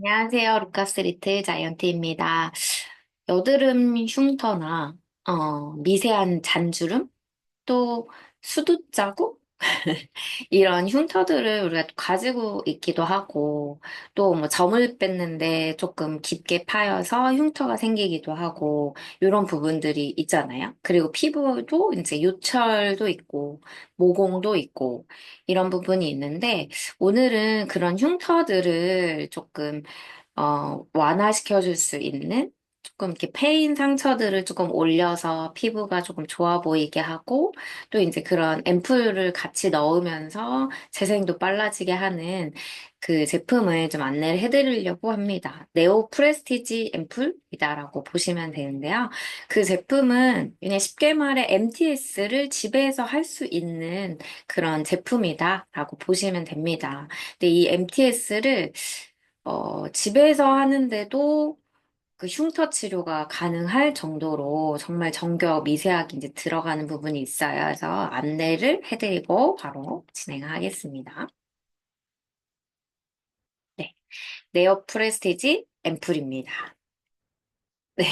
안녕하세요. 루카스리트 자이언티입니다. 여드름 흉터나 미세한 잔주름, 또 수두자국 이런 흉터들을 우리가 또 가지고 있기도 하고, 또 뭐 점을 뺐는데 조금 깊게 파여서 흉터가 생기기도 하고, 이런 부분들이 있잖아요. 그리고 피부도 이제 요철도 있고, 모공도 있고, 이런 부분이 있는데, 오늘은 그런 흉터들을 조금, 완화시켜줄 수 있는 조금 이렇게 패인 상처들을 조금 올려서 피부가 조금 좋아 보이게 하고, 또 이제 그런 앰플을 같이 넣으면서 재생도 빨라지게 하는 그 제품을 좀 안내를 해드리려고 합니다. 네오 프레스티지 앰플이다라고 보시면 되는데요. 그 제품은 그냥 쉽게 말해 MTS를 집에서 할 수 있는 그런 제품이다라고 보시면 됩니다. 근데 이 MTS를 집에서 하는데도 그 흉터 치료가 가능할 정도로 정말 정교하고 미세하게 이제 들어가는 부분이 있어요. 그래서 안내를 해드리고 바로 진행하겠습니다. 네. 네오 프레스티지 앰플입니다. 네.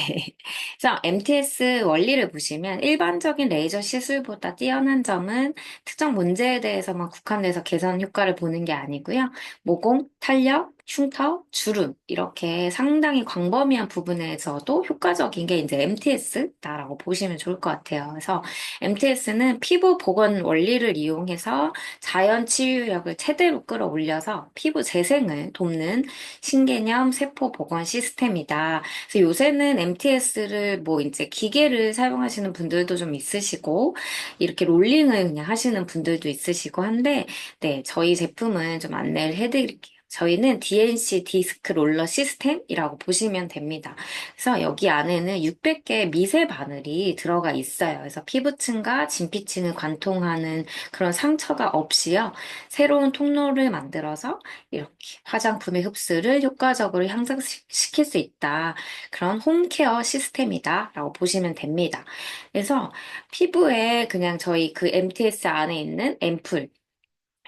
그래서 MTS 원리를 보시면 일반적인 레이저 시술보다 뛰어난 점은 특정 문제에 대해서만 국한돼서 개선 효과를 보는 게 아니고요. 모공, 탄력, 흉터, 주름 이렇게 상당히 광범위한 부분에서도 효과적인 게 이제 MTS다라고 보시면 좋을 것 같아요. 그래서 MTS는 피부 복원 원리를 이용해서 자연 치유력을 최대로 끌어올려서 피부 재생을 돕는 신개념 세포 복원 시스템이다. 그래서 요새는 MTS를 뭐 이제 기계를 사용하시는 분들도 좀 있으시고, 이렇게 롤링을 그냥 하시는 분들도 있으시고 한데, 네, 저희 제품은 좀 안내를 해드릴게요. 저희는 DNC 디스크 롤러 시스템이라고 보시면 됩니다. 그래서 여기 안에는 600개 미세 바늘이 들어가 있어요. 그래서 피부층과 진피층을 관통하는 그런 상처가 없이요. 새로운 통로를 만들어서 이렇게 화장품의 흡수를 효과적으로 향상시킬 수 있다. 그런 홈케어 시스템이다라고 보시면 됩니다. 그래서 피부에 그냥 저희 그 MTS 안에 있는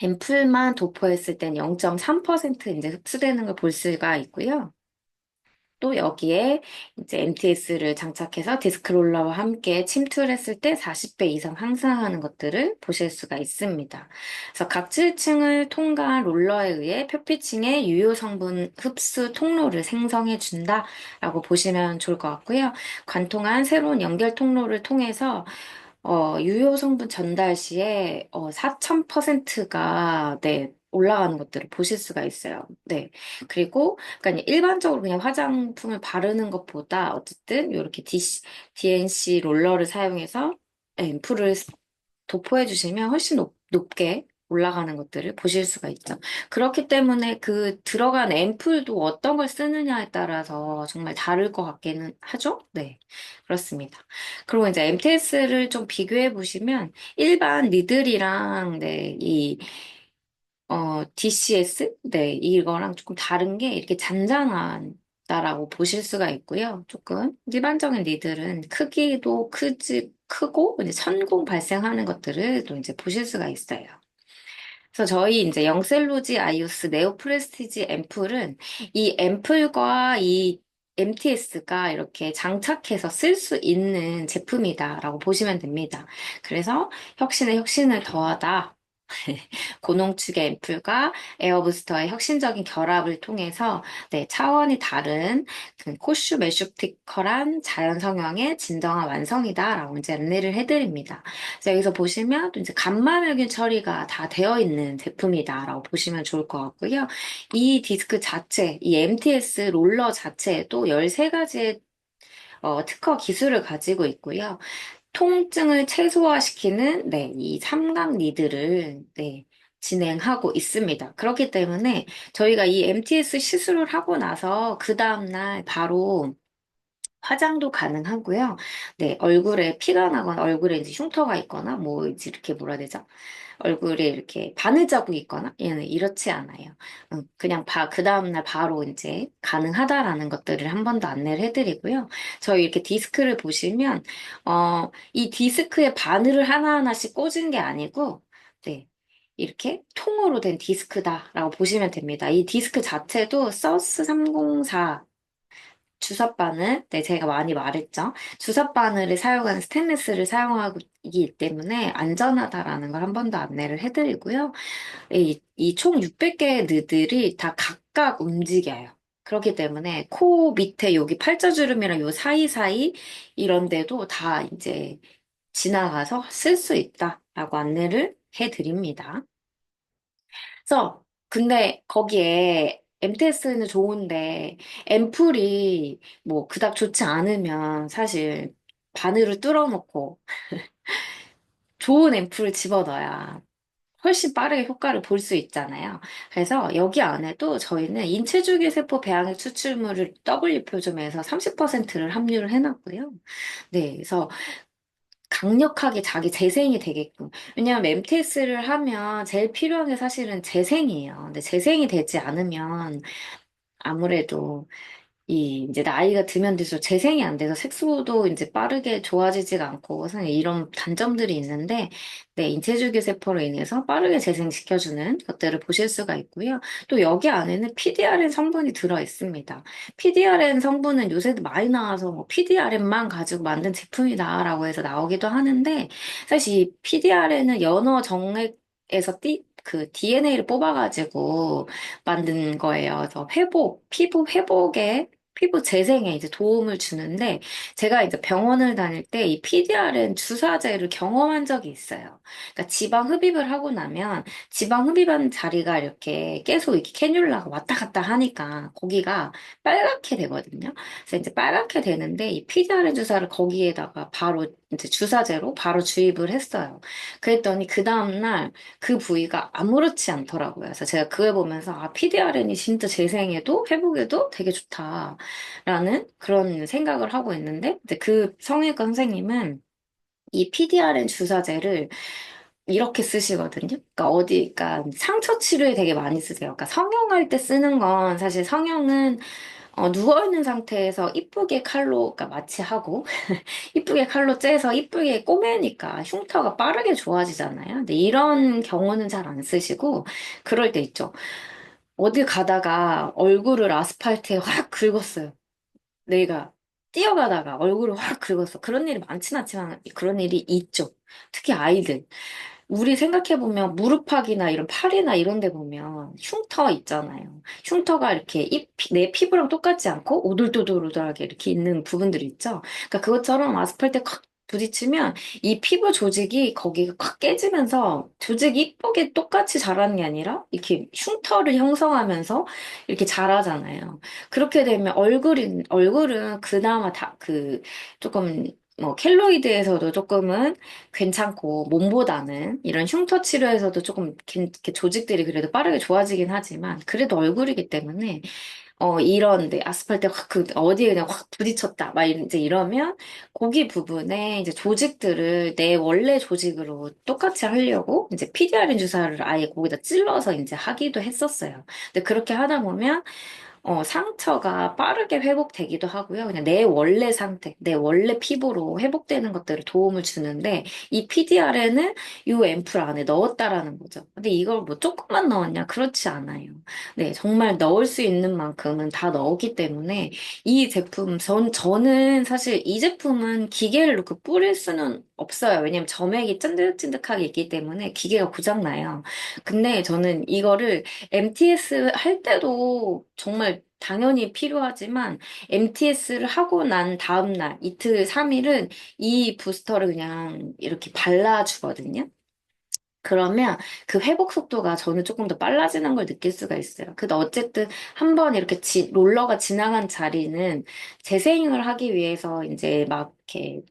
앰플만 도포했을 땐 0.3% 이제 흡수되는 걸 볼 수가 있고요. 또 여기에 이제 MTS를 장착해서 디스크롤러와 함께 침투를 했을 때 40배 이상 향상하는 것들을 보실 수가 있습니다. 그래서 각질층을 통과한 롤러에 의해 표피층의 유효 성분 흡수 통로를 생성해 준다라고 보시면 좋을 것 같고요. 관통한 새로운 연결 통로를 통해서 유효 성분 전달 시에 4000%가 네, 올라가는 것들을 보실 수가 있어요. 네. 그리고 그러니까 일반적으로 그냥 화장품을 바르는 것보다 어쨌든 이렇게 DNC 롤러를 사용해서 앰플을 도포해 주시면 훨씬 높게 올라가는 것들을 보실 수가 있죠. 그렇기 때문에 그 들어간 앰플도 어떤 걸 쓰느냐에 따라서 정말 다를 것 같기는 하죠? 네. 그렇습니다. 그리고 이제 MTS를 좀 비교해 보시면 일반 니들이랑 네, DCS? 네, 이거랑 조금 다른 게 이렇게 잔잔하다라고 보실 수가 있고요. 조금 일반적인 리들은 크기도 크고, 이제 천공 발생하는 것들을 또 이제 보실 수가 있어요. 그래서 저희 이제 영셀로지 아이오스 네오 프레스티지 앰플은 이 앰플과 이 MTS가 이렇게 장착해서 쓸 수 있는 제품이다라고 보시면 됩니다. 그래서 혁신에 혁신을 더하다. 고농축의 앰플과 에어부스터의 혁신적인 결합을 통해서 네, 차원이 다른 그 코슈 메슈티컬한 자연 성형의 진정한 완성이다라고 이제 안내를 해드립니다. 그래서 여기서 보시면 또 이제 간마멸균 처리가 다 되어 있는 제품이다라고 보시면 좋을 것 같고요. 이 디스크 자체, 이 MTS 롤러 자체에도 13가지의 특허 기술을 가지고 있고요. 통증을 최소화시키는 네, 이 삼각 리드를 네, 진행하고 있습니다. 그렇기 때문에 저희가 이 MTS 시술을 하고 나서 그 다음날 바로 화장도 가능하고요. 네, 얼굴에 피가 나거나 얼굴에 이제 흉터가 있거나 뭐 이제 이렇게 뭐라 해야 되죠? 얼굴에 이렇게 바늘 자국이 있거나 얘는 이렇지 않아요. 그냥 그 다음날 바로 이제 가능하다라는 것들을 한 번 더 안내를 해드리고요. 저희 이렇게 디스크를 보시면 이 디스크에 바늘을 하나하나씩 꽂은 게 아니고 네. 이렇게 통으로 된 디스크다라고 보시면 됩니다. 이 디스크 자체도 서스 304 주사 바늘, 네, 제가 많이 말했죠. 주사 바늘을 사용하는 스테인리스를 사용하기 때문에 안전하다라는 걸 한 번 더 안내를 해드리고요. 이 총 600개의 느들이 다 각각 움직여요. 그렇기 때문에 코 밑에 여기 팔자주름이랑 요 사이사이 이런 데도 다 이제 지나가서 쓸 수 있다라고 안내를 해드립니다. 그래서 근데 거기에 MTS는 좋은데 앰플이 뭐 그닥 좋지 않으면 사실 바늘을 뚫어놓고 좋은 앰플을 집어넣어야 훨씬 빠르게 효과를 볼 수 있잖아요. 그래서 여기 안에도 저희는 인체주기세포 배양액 추출물을 W 표점에서 30%를 함유를 해놨고요. 네, 그래서 강력하게 자기 재생이 되게끔. 왜냐하면 MTS를 하면 제일 필요한 게 사실은 재생이에요. 근데 재생이 되지 않으면 아무래도 이제 나이가 들면 들수록 재생이 안 돼서 색소도 이제 빠르게 좋아지지가 않고 사실 이런 단점들이 있는데 네, 인체주기 세포로 인해서 빠르게 재생시켜주는 것들을 보실 수가 있고요. 또 여기 안에는 PDRN 성분이 들어 있습니다. PDRN 성분은 요새도 많이 나와서 뭐 PDRN만 가지고 만든 제품이다라고 해서 나오기도 하는데 사실 이 PDRN은 연어 정액에서 그 DNA를 뽑아가지고 만든 거예요. 그래서 피부 회복에, 피부 재생에 이제 도움을 주는데, 제가 이제 병원을 다닐 때 이 PDRN 주사제를 경험한 적이 있어요. 그러니까 지방 흡입을 하고 나면 지방 흡입한 자리가 이렇게 계속 이렇게 캐뉼라가 왔다 갔다 하니까 거기가 빨갛게 되거든요. 그래서 이제 빨갛게 되는데 이 PDRN 주사를 거기에다가 바로 이제 주사제로 바로 주입을 했어요. 그랬더니 그 다음날 그 부위가 아무렇지 않더라고요. 그래서 제가 그걸 보면서 아, PDRN이 진짜 재생에도 회복에도 되게 좋다라는 그런 생각을 하고 있는데 이제 그 성형외과 선생님은 이 PDRN 주사제를 이렇게 쓰시거든요. 그러니까 그러니까 상처 치료에 되게 많이 쓰세요. 그러니까 성형할 때 쓰는 건 사실 성형은 누워있는 상태에서 이쁘게 칼로, 그러니까 마취하고, 이쁘게 칼로 째서 이쁘게 꼬매니까 흉터가 빠르게 좋아지잖아요. 근데 이런 경우는 잘 안 쓰시고, 그럴 때 있죠. 어디 가다가 얼굴을 아스팔트에 확 긁었어요. 내가 뛰어가다가 얼굴을 확 긁었어. 그런 일이 많진 않지만 그런 일이 있죠. 특히 아이들. 우리 생각해보면 무릎팍이나 이런 팔이나 이런 데 보면 흉터 있잖아요. 흉터가 이렇게 내 피부랑 똑같지 않고 오돌도돌하게 이렇게 있는 부분들이 있죠. 그러니까 그것처럼 아스팔트에 콱 부딪히면 이 피부 조직이 거기가 콱 깨지면서 조직이 이쁘게 똑같이 자라는 게 아니라 이렇게 흉터를 형성하면서 이렇게 자라잖아요. 그렇게 되면 얼굴은 그나마 조금 뭐 켈로이드에서도 조금은 괜찮고 몸보다는 이런 흉터 치료에서도 조금 이렇게 조직들이 그래도 빠르게 좋아지긴 하지만 그래도 얼굴이기 때문에 이런데 아스팔트에 확 어디에 그냥 확 부딪혔다 막 이제 이러면 거기 부분에 이제 조직들을 내 원래 조직으로 똑같이 하려고 이제 PDRN 주사를 아예 거기다 찔러서 이제 하기도 했었어요. 근데 그렇게 하다 보면 상처가 빠르게 회복되기도 하고요. 그냥 내 원래 상태, 내 원래 피부로 회복되는 것들을 도움을 주는데, 이 PDR에는 이 앰플 안에 넣었다라는 거죠. 근데 이걸 뭐 조금만 넣었냐? 그렇지 않아요. 네, 정말 넣을 수 있는 만큼은 다 넣었기 때문에, 이 제품, 저는 사실 이 제품은 기계를 놓고 뿌릴 수는 없어요. 왜냐면 점액이 찐득찐득하게 있기 때문에 기계가 고장나요. 근데 저는 이거를 MTS 할 때도 정말 당연히 필요하지만 MTS를 하고 난 다음 날, 이틀, 3일은 이 부스터를 그냥 이렇게 발라주거든요. 그러면 그 회복 속도가 저는 조금 더 빨라지는 걸 느낄 수가 있어요. 근데 어쨌든 한번 이렇게 롤러가 지나간 자리는 재생을 하기 위해서 이제 막 이렇게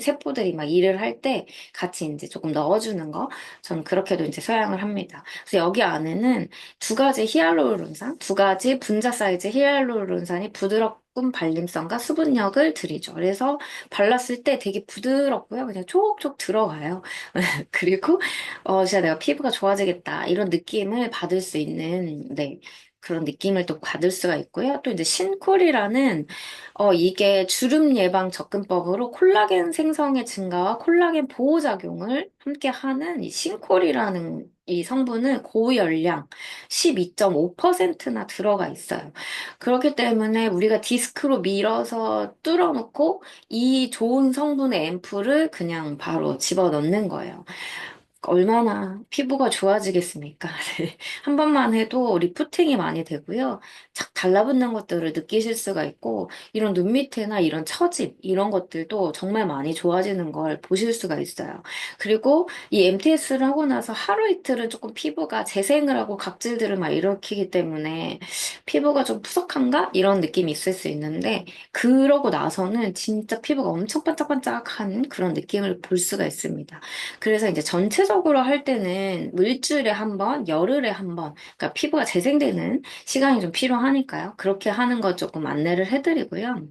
세포들이 막 일을 할 때 같이 이제 조금 넣어주는 거, 저는 그렇게도 이제 서양을 합니다. 그래서 여기 안에는 두 가지 분자 사이즈 히알루론산이 부드럽군 발림성과 수분력을 들이죠. 그래서 발랐을 때 되게 부드럽고요. 그냥 촉촉 들어가요. 그리고 진짜 내가 피부가 좋아지겠다. 이런 느낌을 받을 수 있는, 네. 그런 느낌을 또 받을 수가 있고요. 또 이제 신콜이라는 이게 주름 예방 접근법으로 콜라겐 생성의 증가와 콜라겐 보호작용을 함께 하는 이 신콜이라는 이 성분은 고열량 12.5%나 들어가 있어요. 그렇기 때문에 우리가 디스크로 밀어서 뚫어놓고 이 좋은 성분의 앰플을 그냥 바로 집어넣는 거예요. 얼마나 피부가 좋아지겠습니까? 네. 한 번만 해도 리프팅이 많이 되고요. 착 달라붙는 것들을 느끼실 수가 있고, 이런 눈 밑에나 이런 처짐, 이런 것들도 정말 많이 좋아지는 걸 보실 수가 있어요. 그리고 이 MTS를 하고 나서 하루 이틀은 조금 피부가 재생을 하고 각질들을 막 일으키기 때문에 피부가 좀 푸석한가? 이런 느낌이 있을 수 있는데, 그러고 나서는 진짜 피부가 엄청 반짝반짝한 그런 느낌을 볼 수가 있습니다. 그래서 이제 전체적으로 할 때는 일주일에 한 번, 열흘에 한 번, 그러니까 피부가 재생되는 시간이 좀 필요하니까요. 그렇게 하는 거 조금 안내를 해드리고요.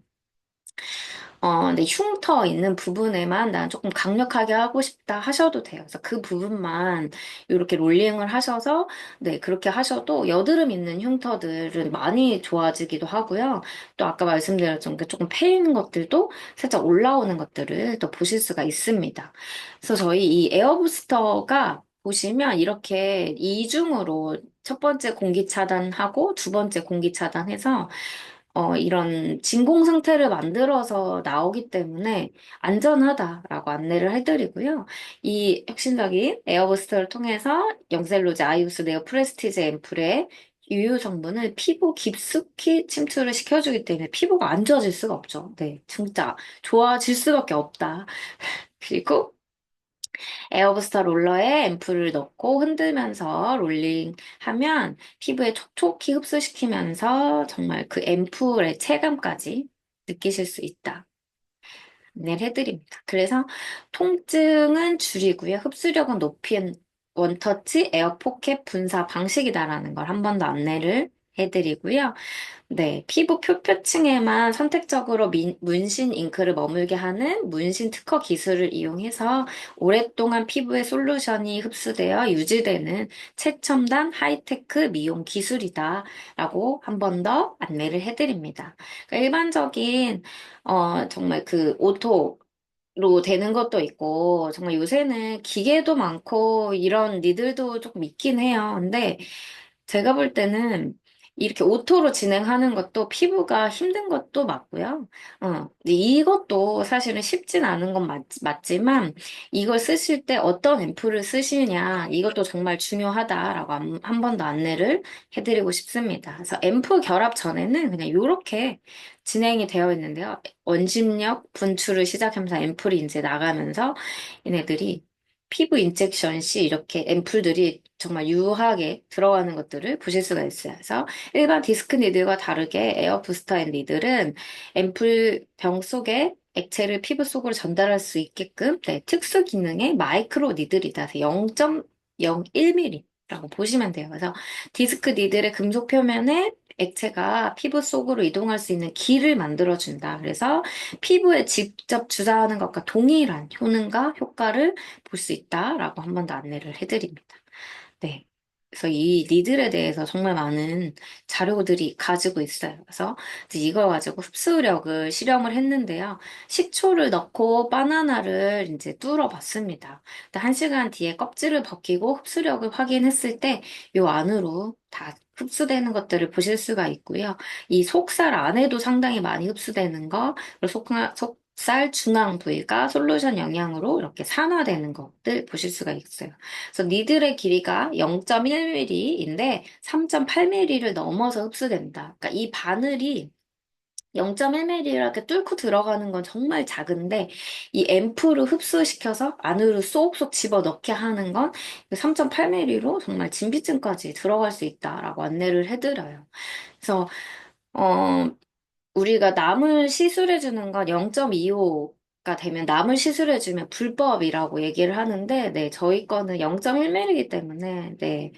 근데 흉터 있는 부분에만 난 조금 강력하게 하고 싶다 하셔도 돼요. 그래서 그 부분만 이렇게 롤링을 하셔서, 네, 그렇게 하셔도 여드름 있는 흉터들은 많이 좋아지기도 하고요. 또 아까 말씀드렸던 게 조금 패이는 것들도 살짝 올라오는 것들을 또 보실 수가 있습니다. 그래서 저희 이 에어부스터가 보시면 이렇게 이중으로 첫 번째 공기 차단하고 두 번째 공기 차단해서 이런 진공 상태를 만들어서 나오기 때문에 안전하다라고 안내를 해드리고요. 이 혁신적인 에어부스터를 통해서 영셀로제 아이우스 네오 프레스티지 앰플의 유효 성분을 피부 깊숙이 침투를 시켜주기 때문에 피부가 안 좋아질 수가 없죠. 네, 진짜 좋아질 수밖에 없다. 그리고 에어부스터 롤러에 앰플을 넣고 흔들면서 롤링하면 피부에 촉촉히 흡수시키면서 정말 그 앰플의 체감까지 느끼실 수 있다. 안내를 해드립니다. 그래서 통증은 줄이고요. 흡수력은 높인 원터치 에어 포켓 분사 방식이다라는 걸 한 번 더 안내를 해드리고요. 네, 피부 표표층에만 선택적으로 문신 잉크를 머물게 하는 문신 특허 기술을 이용해서 오랫동안 피부에 솔루션이 흡수되어 유지되는 최첨단 하이테크 미용 기술이다라고 한 번 더 안내를 해드립니다. 그러니까 일반적인 정말 그 오토로 되는 것도 있고, 정말 요새는 기계도 많고, 이런 니들도 조금 있긴 해요. 근데 제가 볼 때는 이렇게 오토로 진행하는 것도 피부가 힘든 것도 맞고요. 근데 이것도 사실은 쉽진 않은 건 맞지만, 이걸 쓰실 때 어떤 앰플을 쓰시냐, 이것도 정말 중요하다라고 한 번 더 안내를 해드리고 싶습니다. 그래서 앰플 결합 전에는 그냥 이렇게 진행이 되어 있는데요. 원심력 분출을 시작하면서 앰플이 이제 나가면서 얘네들이 피부 인젝션 시 이렇게 앰플들이 정말 유하게 들어가는 것들을 보실 수가 있어요. 그래서 일반 디스크 니들과 다르게 에어 부스터 앤 니들은 앰플 병 속에 액체를 피부 속으로 전달할 수 있게끔 네, 특수 기능의 마이크로 니들이다. 0.01mm라고 보시면 돼요. 그래서 디스크 니들의 금속 표면에 액체가 피부 속으로 이동할 수 있는 길을 만들어준다. 그래서 피부에 직접 주사하는 것과 동일한 효능과 효과를 볼 수 있다라고 한 번 더 안내를 해드립니다. 네. 그래서 이 니들에 대해서 정말 많은 자료들이 가지고 있어요. 그래서 이제 이걸 가지고 흡수력을 실험을 했는데요. 식초를 넣고 바나나를 이제 뚫어 봤습니다. 근데 1시간 뒤에 껍질을 벗기고 흡수력을 확인했을 때 요 안으로 다 흡수되는 것들을 보실 수가 있고요. 이 속살 안에도 상당히 많이 흡수되는 거, 그리고 속살 중앙 부위가 솔루션 영향으로 이렇게 산화되는 것들 보실 수가 있어요. 그래서 니들의 길이가 0.1mm인데 3.8mm를 넘어서 흡수된다. 그러니까 이 바늘이 0.1mm 이렇게 뚫고 들어가는 건 정말 작은데 이 앰플을 흡수시켜서 안으로 쏙쏙 집어넣게 하는 건 3.8mm로 정말 진피층까지 들어갈 수 있다라고 안내를 해드려요. 그래서 어, 우리가 남을 시술해주는 건 0.25가 되면 남을 시술해주면 불법이라고 얘기를 하는데, 네, 저희 거는 0.1mm이기 때문에, 네,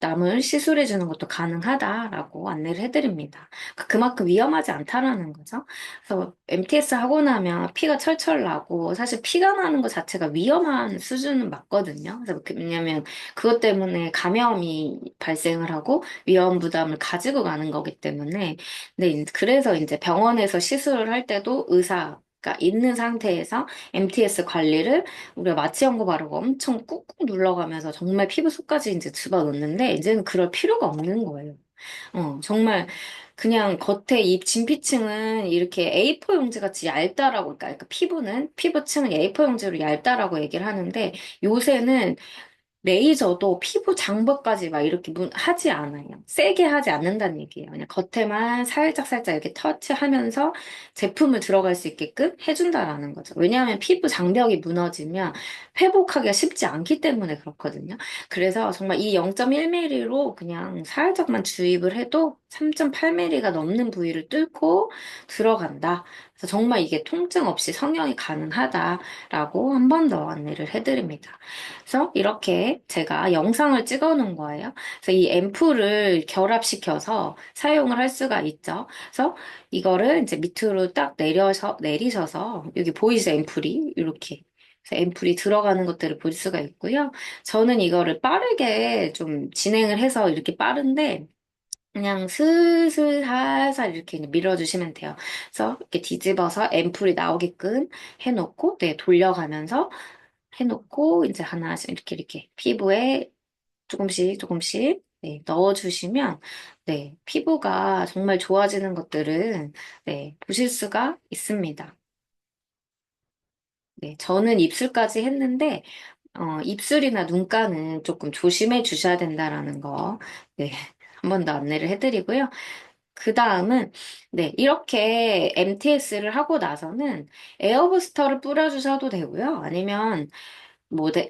남을 시술해 주는 것도 가능하다라고 안내를 해드립니다. 그만큼 위험하지 않다라는 거죠. 그래서 MTS 하고 나면 피가 철철 나고 사실 피가 나는 것 자체가 위험한 수준은 맞거든요. 그래서 왜냐면 그것 때문에 감염이 발생을 하고 위험 부담을 가지고 가는 거기 때문에 근데 그래서 이제 병원에서 시술을 할 때도 의사가 있는 상태에서 MTS 관리를 우리가 마취 연고 바르고 엄청 꾹꾹 눌러가면서 정말 피부 속까지 이제 집어넣는데 이제는 그럴 필요가 없는 거예요. 정말 그냥 겉에 이 진피층은 이렇게 A4 용지 같이 얇다라고, 그러니까 피부층은 A4 용지로 얇다라고 얘기를 하는데 요새는 레이저도 피부 장벽까지 막 이렇게 하지 않아요. 세게 하지 않는다는 얘기예요. 그냥 겉에만 살짝살짝 이렇게 터치하면서 제품을 들어갈 수 있게끔 해준다라는 거죠. 왜냐하면 피부 장벽이 무너지면 회복하기가 쉽지 않기 때문에 그렇거든요. 그래서 정말 이 0.1mm로 그냥 살짝만 주입을 해도 3.8mm가 넘는 부위를 뚫고 들어간다. 그래서 정말 이게 통증 없이 성형이 가능하다라고 한 번 더 안내를 해드립니다. 그래서 이렇게 제가 영상을 찍어 놓은 거예요. 그래서 이 앰플을 결합시켜서 사용을 할 수가 있죠. 그래서 이거를 이제 밑으로 딱 내리셔서, 여기 보이시죠? 앰플이? 이렇게. 그래서 앰플이 들어가는 것들을 볼 수가 있고요. 저는 이거를 빠르게 좀 진행을 해서 이렇게 빠른데, 그냥 슬슬 살살 이렇게 그냥 밀어주시면 돼요. 그래서 이렇게 뒤집어서 앰플이 나오게끔 해놓고, 네, 돌려가면서 해놓고 이제 하나씩 이렇게 피부에 조금씩 조금씩 네, 넣어주시면 네, 피부가 정말 좋아지는 것들은 네, 보실 수가 있습니다. 네, 저는 입술까지 했는데 입술이나 눈가는 조금 조심해 주셔야 된다라는 거 네, 한 번 더 안내를 해드리고요. 그 다음은, 네, 이렇게 MTS를 하고 나서는 에어부스터를 뿌려주셔도 되고요. 아니면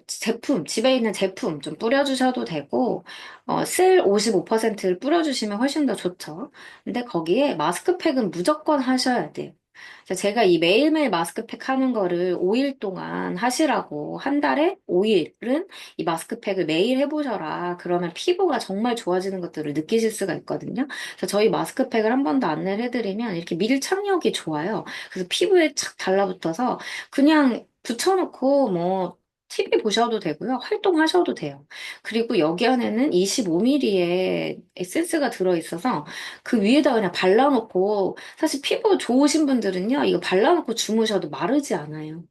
제품, 집에 있는 제품 좀 뿌려주셔도 되고, 쓸 55%를 뿌려주시면 훨씬 더 좋죠. 근데 거기에 마스크팩은 무조건 하셔야 돼요. 그래서 제가 이 매일매일 마스크팩 하는 거를 5일 동안 하시라고 한 달에 5일은 이 마스크팩을 매일 해보셔라. 그러면 피부가 정말 좋아지는 것들을 느끼실 수가 있거든요. 그래서 저희 마스크팩을 한 번 더 안내를 해드리면 이렇게 밀착력이 좋아요. 그래서 피부에 착 달라붙어서 그냥 붙여놓고 TV 보셔도 되고요. 활동하셔도 돼요. 그리고 여기 안에는 25ml의 에센스가 들어있어서 그 위에다 그냥 발라놓고 사실 피부 좋으신 분들은요, 이거 발라놓고 주무셔도 마르지 않아요.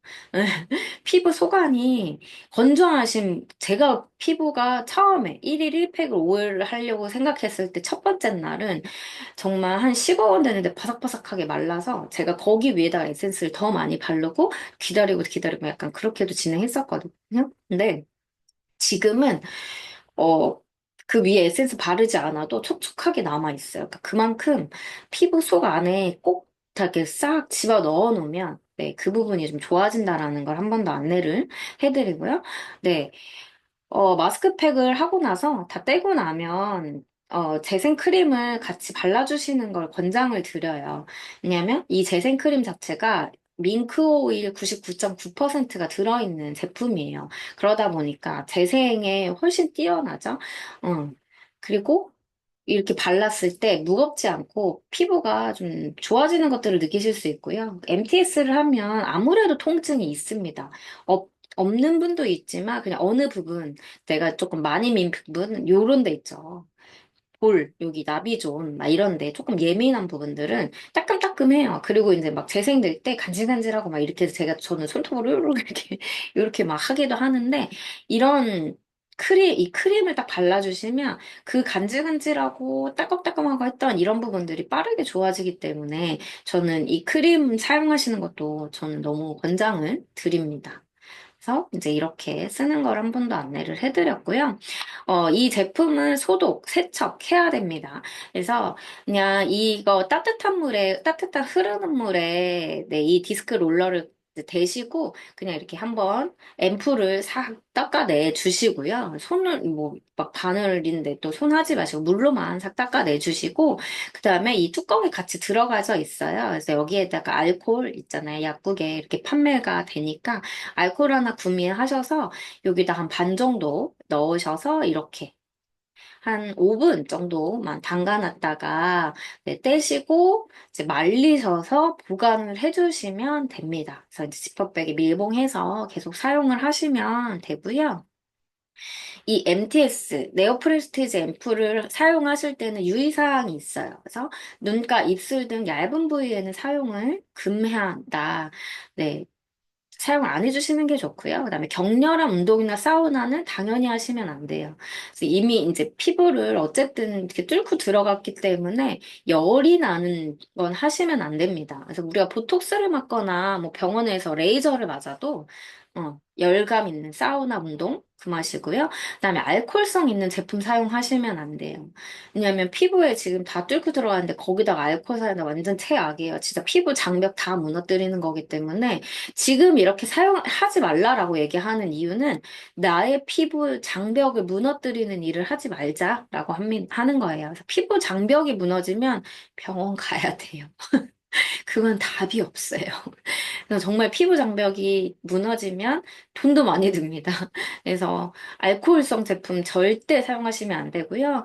피부 소관이 건조하신, 제가 피부가 처음에 1일 1팩을 5일 하려고 생각했을 때 첫 번째 날은 정말 한 15분 되는데 바삭바삭하게 말라서 제가 거기 위에다가 에센스를 더 많이 바르고 기다리고 약간 그렇게도 진행했었거든요. 근데 지금은 어, 그 위에 에센스 바르지 않아도 촉촉하게 남아있어요. 그러니까 그만큼 피부 속 안에 꼭 이렇게 싹 집어 넣어 놓으면 네, 그 부분이 좀 좋아진다라는 걸 한 번 더 안내를 해드리고요. 네, 마스크팩을 하고 나서 다 떼고 나면 재생 크림을 같이 발라주시는 걸 권장을 드려요. 왜냐면 이 재생 크림 자체가 밍크 오일 99.9%가 들어있는 제품이에요. 그러다 보니까 재생에 훨씬 뛰어나죠. 그리고 이렇게 발랐을 때 무겁지 않고 피부가 좀 좋아지는 것들을 느끼실 수 있고요. MTS를 하면 아무래도 통증이 있습니다. 없는 분도 있지만 그냥 어느 부분 내가 조금 많이 민 부분 요런 데 있죠. 여기 나비존, 막 이런데 조금 예민한 부분들은 따끔따끔해요. 그리고 이제 막 재생될 때 간질간질하고 막 이렇게 해서 저는 손톱으로 요렇게, 이렇게 막 하기도 하는데, 이 크림을 딱 발라주시면 그 간질간질하고 따끔따끔하고 했던 이런 부분들이 빠르게 좋아지기 때문에 저는 이 크림 사용하시는 것도 저는 너무 권장을 드립니다. 그래서 이제 이렇게 쓰는 걸 한 번 더 안내를 해드렸고요. 이 제품은 소독, 세척해야 됩니다. 그래서 그냥 이거 따뜻한 흐르는 물에 네, 이 디스크 롤러를 이제 대시고 그냥 이렇게 한번 앰플을 싹 닦아내 주시고요. 손을 막 바늘인데 또 손 하지 마시고 물로만 싹 닦아내 주시고 그다음에 이 뚜껑이 같이 들어가져 있어요. 그래서 여기에다가 알코올 있잖아요. 약국에 이렇게 판매가 되니까 알코올 하나 구매하셔서 여기다 한 반 정도 넣으셔서 이렇게 한 5분 정도만 담가놨다가 네, 떼시고 이제 말리셔서 보관을 해주시면 됩니다. 그래서 이제 지퍼백에 밀봉해서 계속 사용을 하시면 되고요. 이 MTS, 네오 프레스티지 앰플을 사용하실 때는 유의사항이 있어요. 그래서 눈가, 입술 등 얇은 부위에는 사용을 금해한다. 네, 사용 안 해주시는 게 좋고요. 그다음에 격렬한 운동이나 사우나는 당연히 하시면 안 돼요. 그래서 이미 이제 피부를 어쨌든 이렇게 뚫고 들어갔기 때문에 열이 나는 건 하시면 안 됩니다. 그래서 우리가 보톡스를 맞거나 뭐 병원에서 레이저를 맞아도 열감 있는 사우나 운동 금하시고요. 그다음에 알코올성 있는 제품 사용하시면 안 돼요. 왜냐하면 피부에 지금 다 뚫고 들어가는데 거기다가 알코올 사용하면 완전 최악이에요. 진짜 피부 장벽 다 무너뜨리는 거기 때문에 지금 이렇게 사용하지 말라라고 얘기하는 이유는 나의 피부 장벽을 무너뜨리는 일을 하지 말자라고 하는 거예요. 그래서 피부 장벽이 무너지면 병원 가야 돼요. 그건 답이 없어요. 그래서 정말 피부 장벽이 무너지면 돈도 많이 듭니다. 그래서 알코올성 제품 절대 사용하시면 안 되고요.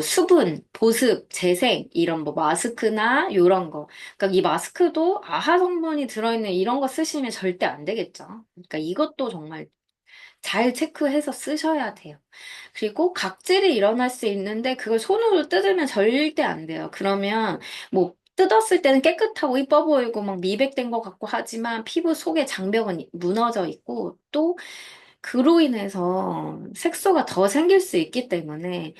수분, 보습, 재생 이런 뭐 마스크나 이런 거. 그러니까 이 마스크도 아하 성분이 들어있는 이런 거 쓰시면 절대 안 되겠죠. 그러니까 이것도 정말 잘 체크해서 쓰셔야 돼요. 그리고 각질이 일어날 수 있는데 그걸 손으로 뜯으면 절대 안 돼요. 그러면 뭐 뜯었을 때는 깨끗하고 이뻐 보이고 막 미백된 것 같고 하지만 피부 속에 장벽은 무너져 있고 또 그로 인해서 색소가 더 생길 수 있기 때문에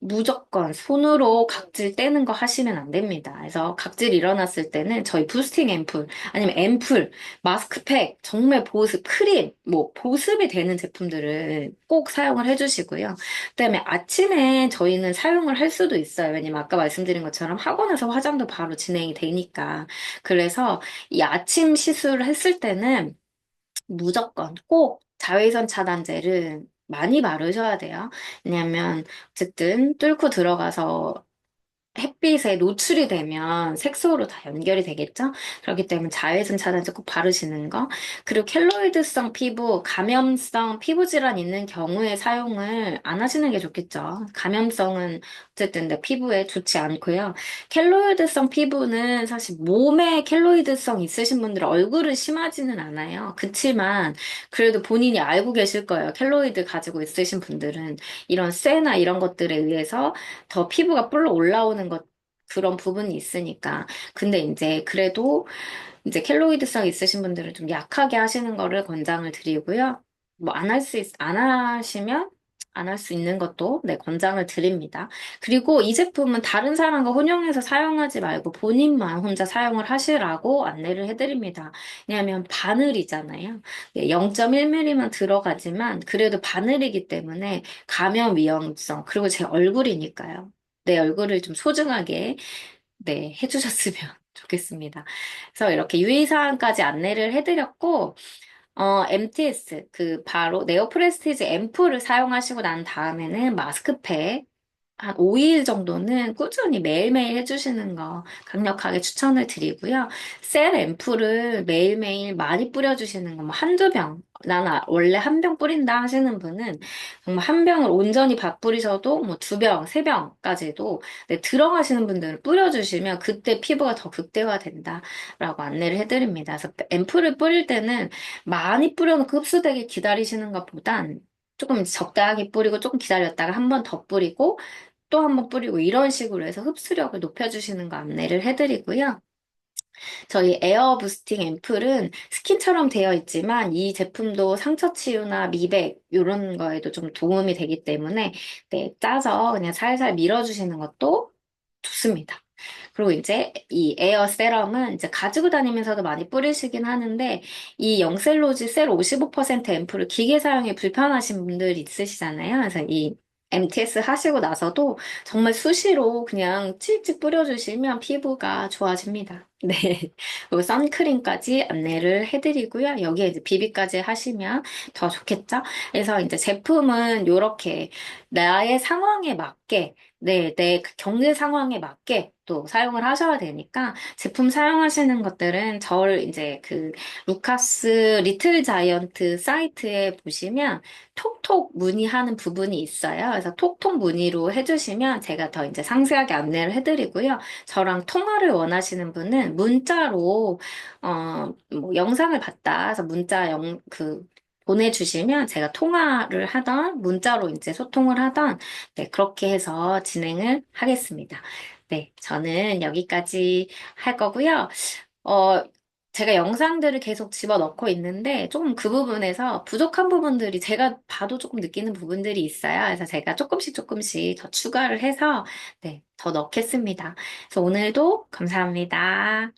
무조건 손으로 각질 떼는 거 하시면 안 됩니다. 그래서 각질 일어났을 때는 저희 부스팅 앰플, 아니면 앰플, 마스크팩, 정말 보습, 크림, 뭐 보습이 되는 제품들을 꼭 사용을 해주시고요. 그다음에 아침에 저희는 사용을 할 수도 있어요. 왜냐면 아까 말씀드린 것처럼 하고 나서 화장도 바로 진행이 되니까. 그래서 이 아침 시술을 했을 때는 무조건 꼭 자외선 차단제를 많이 바르셔야 돼요. 왜냐면 어쨌든 뚫고 들어가서 햇빛에 노출이 되면 색소로 다 연결이 되겠죠? 그렇기 때문에 자외선 차단제 꼭 바르시는 거. 그리고 켈로이드성 피부, 감염성 피부 질환 있는 경우에 사용을 안 하시는 게 좋겠죠. 감염성은 어쨌든 내 피부에 좋지 않고요. 켈로이드성 피부는 사실 몸에 켈로이드성 있으신 분들은 얼굴은 심하지는 않아요. 그치만 그래도 본인이 알고 계실 거예요. 켈로이드 가지고 있으신 분들은 이런 쇠나 이런 것들에 의해서 더 피부가 불러 올라오는 것, 그런 부분이 있으니까. 근데 이제 그래도 이제 켈로이드성 있으신 분들은 좀 약하게 하시는 거를 권장을 드리고요. 뭐 안 하시면 안 할 수 있는 것도 네, 권장을 드립니다. 그리고 이 제품은 다른 사람과 혼용해서 사용하지 말고 본인만 혼자 사용을 하시라고 안내를 해드립니다. 왜냐하면 바늘이잖아요. 0.1mm만 들어가지만 그래도 바늘이기 때문에 감염 위험성, 그리고 제 얼굴이니까요. 내 얼굴을 좀 소중하게, 네, 해주셨으면 좋겠습니다. 그래서 이렇게 유의사항까지 안내를 해드렸고, MTS, 바로 네오 프레스티지 앰플을 사용하시고 난 다음에는 마스크팩, 한 5일 정도는 꾸준히 매일매일 해주시는 거 강력하게 추천을 드리고요. 셀 앰플을 매일매일 많이 뿌려주시는 거, 뭐 한두 병, 원래 한 병 뿌린다 하시는 분은 정말 한 병을 온전히 밥 뿌리셔도 뭐 두 병, 세 병까지도 네, 들어가시는 분들은 뿌려주시면 그때 피부가 더 극대화된다라고 안내를 해드립니다. 그래서 앰플을 뿌릴 때는 많이 뿌려놓고 흡수되게 기다리시는 것보단 조금 적당하게 뿌리고 조금 기다렸다가 한 번 더 뿌리고 또 한 번 뿌리고 이런 식으로 해서 흡수력을 높여주시는 거 안내를 해드리고요. 저희 에어 부스팅 앰플은 스킨처럼 되어 있지만 이 제품도 상처 치유나 미백 이런 거에도 좀 도움이 되기 때문에 네, 짜서 그냥 살살 밀어주시는 것도 좋습니다. 그리고 이제 이 에어 세럼은 이제 가지고 다니면서도 많이 뿌리시긴 하는데 이 영셀로지 셀 55% 앰플을 기계 사용이 불편하신 분들 있으시잖아요. 그래서 이 MTS 하시고 나서도 정말 수시로 그냥 칙칙 뿌려주시면 피부가 좋아집니다. 네. 그리고 선크림까지 안내를 해드리고요. 여기에 이제 비비까지 하시면 더 좋겠죠? 그래서 이제 제품은 이렇게 나의 상황에 맞게 네, 그 경제 상황에 맞게 또 사용을 하셔야 되니까 제품 사용하시는 것들은 저를 이제 그 루카스 리틀 자이언트 사이트에 보시면 톡톡 문의하는 부분이 있어요. 그래서 톡톡 문의로 해주시면 제가 더 이제 상세하게 안내를 해드리고요. 저랑 통화를 원하시는 분은 문자로 뭐 영상을 봤다. 그래서 문자 보내주시면 제가 통화를 하던 문자로 이제 소통을 하던 네, 그렇게 해서 진행을 하겠습니다. 네, 저는 여기까지 할 거고요. 어, 제가 영상들을 계속 집어넣고 있는데 조금 그 부분에서 부족한 부분들이 제가 봐도 조금 느끼는 부분들이 있어요. 그래서 제가 조금씩 더 추가를 해서 네, 더 넣겠습니다. 그래서 오늘도 감사합니다.